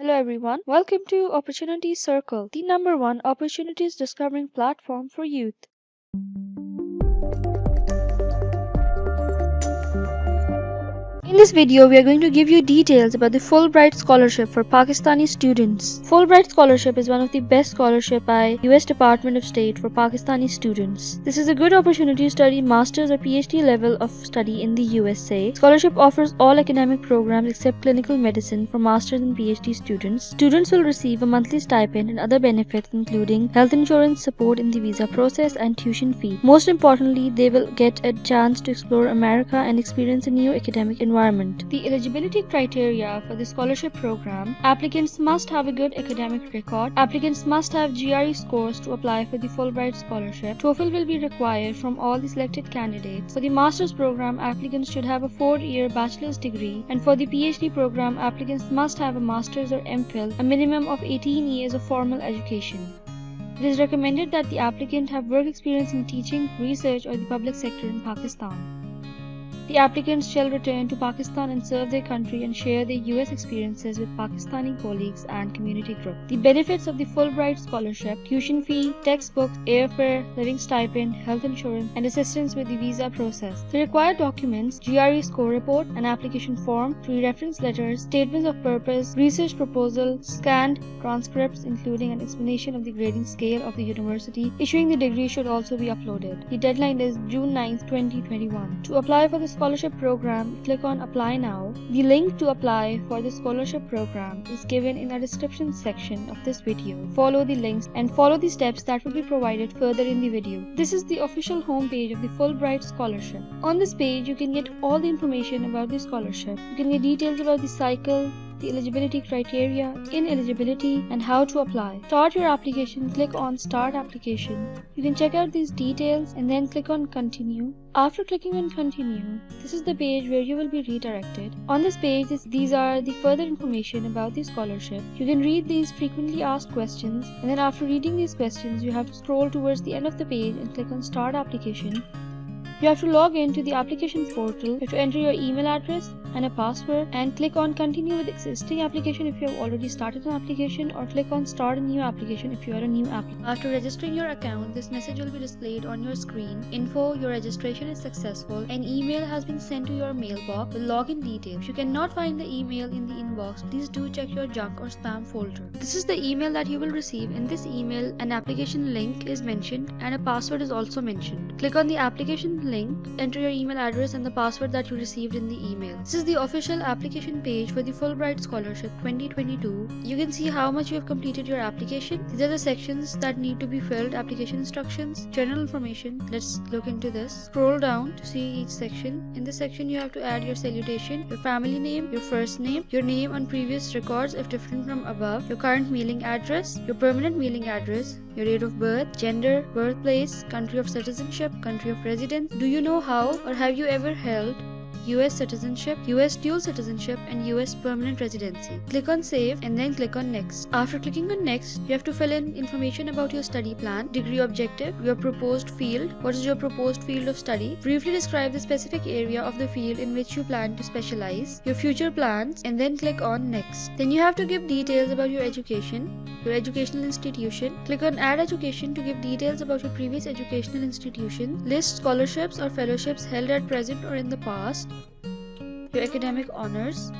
Hello everyone, welcome to Opportunity Circle, the number one opportunities discovering platform for youth. In this video, we are going to give you details about the Fulbright Scholarship for Pakistani students. Fulbright Scholarship is one of the best scholarships by US Department of State for Pakistani students. This is a good opportunity to study Master's or Ph.D. level of study in the USA. Scholarship offers all academic programs except clinical medicine for Master's and Ph.D. students. Students will receive a monthly stipend and other benefits including health insurance, support in the visa process, and tuition fee. Most importantly, they will get a chance to explore America and experience a new academic environment. The eligibility criteria for the scholarship program: applicants must have a good academic record. Applicants must have GRE scores to apply for the Fulbright Scholarship. TOEFL will be required from all the selected candidates. For the master's program, applicants should have a 4-year bachelor's degree, and for the PhD program, applicants must have a master's or MPhil, a minimum of 18 years of formal education. It is recommended that the applicant have work experience in teaching, research, or the public sector in Pakistan. The applicants shall return to Pakistan and serve their country and share their US experiences with Pakistani colleagues and community groups. The benefits of the Fulbright Scholarship: tuition fee, textbooks, airfare, living stipend, health insurance, and assistance with the visa process. The required documents: GRE score report, an application form, 3 reference letters, statements of purpose, research proposal, scanned transcripts including an explanation of the grading scale of the university issuing the degree should also be uploaded. The deadline is June 9, 2021. To apply for the scholarship program, click on Apply Now. The link to apply for the scholarship program is given in the description section of this video. Follow the links and follow the steps that will be provided further in the video. This is the official homepage of the Fulbright Scholarship. On this page, you can get all the information about the scholarship. You can get details about the cycle, the eligibility criteria, ineligibility, and how to apply. Start your application, click on Start Application. You can check out these details and then click on Continue. After clicking on Continue, this is the page where you will be redirected. On this page, these are the further information about the scholarship. You can read these frequently asked questions, and then after reading these questions, you have to scroll towards the end of the page and click on Start Application. You have to log in to the application portal. You have to enter your email address and a password and click on Continue with existing application if you have already started an application, or click on Start a new application if you are a new applicant. After registering your account, this message will be displayed on your screen. Info: your registration is successful. An email has been sent to your mailbox with login details. If you cannot find the email in the inbox, please do check your junk or spam folder. This is the email that you will receive. In this email, an application link is mentioned and a password is also mentioned. Click on the application link, enter your email address and the password that you received in the email. This is the official application page for the Fulbright Scholarship 2022. You can see how much you have completed your application. These are the sections that need to be filled: application instructions, general information. Let's look into this. Scroll down to see each section. In this section, you have to add your salutation, your family name, your first name, your name on previous records if different from above, your current mailing address, your permanent mailing address, your date of birth, gender, birthplace, country of citizenship, country of residence. Do you know how or have you ever held US citizenship, US dual citizenship, and US permanent residency? Click on Save and then click on Next. After clicking on Next, you have to fill in information about your study plan, degree objective, your proposed field. What is your proposed field of study? Briefly describe the specific area of the field in which you plan to specialize, your future plans, and then click on Next. Then you have to give details about your education, your educational institution. Click on Add Education to give details about your previous educational institution. List scholarships or fellowships held at present or in the past, your academic honors,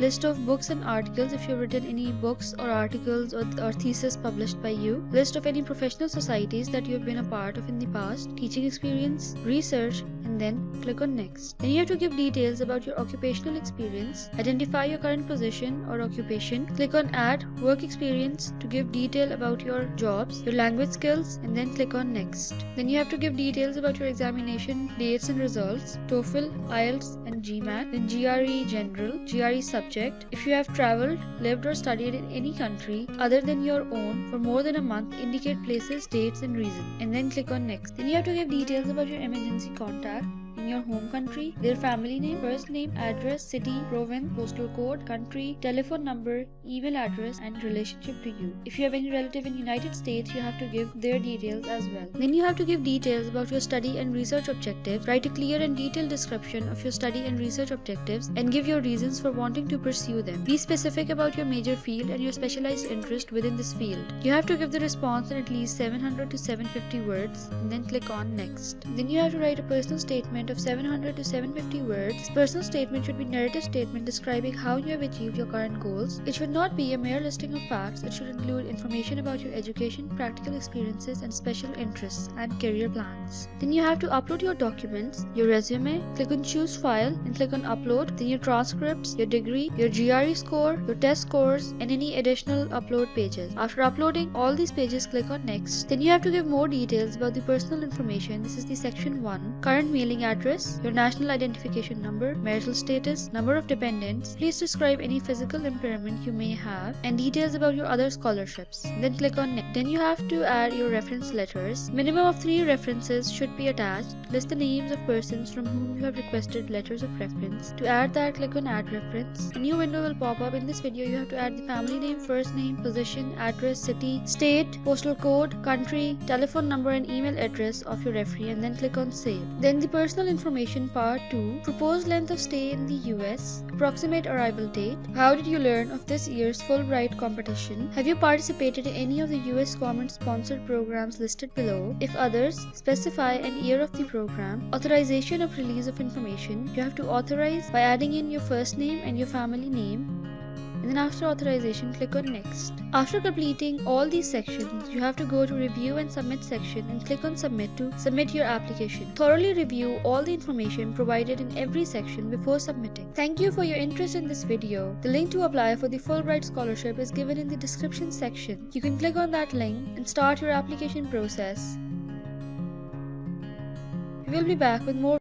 list of books and articles if you have written any books or articles or thesis published by you, list of any professional societies that you have been a part of in the past, teaching experience, research, and then click on Next. Then you have to give details about your occupational experience, identify your current position or occupation, click on Add Work Experience to give detail about your jobs, your language skills, and then click on Next. Then you have to give details about your examination dates and results, TOEFL, IELTS, and GMAT, then GRE General, GRE Subject. If you have traveled, lived, or studied in any country other than your own for more than a month, indicate places, dates, and reason, and then click on Next. Then you have to give details about your emergency contact, in your home country, their family name, first name, address, city, province, postal code, country, telephone number, email address, and relationship to you. If you have any relative in United States, you have to give their details as well. Then you have to give details about your study and research objectives. Write a clear and detailed description of your study and research objectives and give your reasons for wanting to pursue them. Be specific about your major field and your specialized interest within this field. You have to give the response in at least 700 to 750 words and then click on next. Then you have to write a personal statement of 700 to 750 words. This personal statement should be a narrative statement describing how you have achieved your current goals. It should not be a mere listing of facts. It should include information about your education, practical experiences, and special interests and career plans. Then you have to upload your documents, your resume, click on choose file and click on upload, then your transcripts, your degree, your GRE score, your test scores, and any additional upload pages. After uploading all these pages, click on next. Then you have to give more details about the personal information. This is the section 1. Current mailing address, your national identification number, marital status, number of dependents. Please describe any physical impairment you may have and details about your other scholarships. Then click on next. Then you have to add your reference letters. Minimum of 3 references should be attached. List the names of persons from whom you have requested letters of reference. To add that, click on add reference. A new window will pop up. In this video, you have to add the family name, first name, position, address, city, state, postal code, country, telephone number, and email address of your referee, and then click on save. Then the personal information part 2. Proposed length of stay in the US, approximate arrival date. How did you learn of this year's Fulbright competition? Have you participated in any of the US government sponsored programs listed below? If others, specify an year of the program. Authorization of release of information. You have to authorize by adding in your first name and your family name. And then after authorization, click on next. After completing all these sections, you have to go to review and submit section and click on submit to submit your application. Thoroughly review all the information provided in every section before submitting. Thank you for your interest in this video. The link to apply for the Fulbright Scholarship is given in the description section. You can click on that link and start your application process. We will be back with more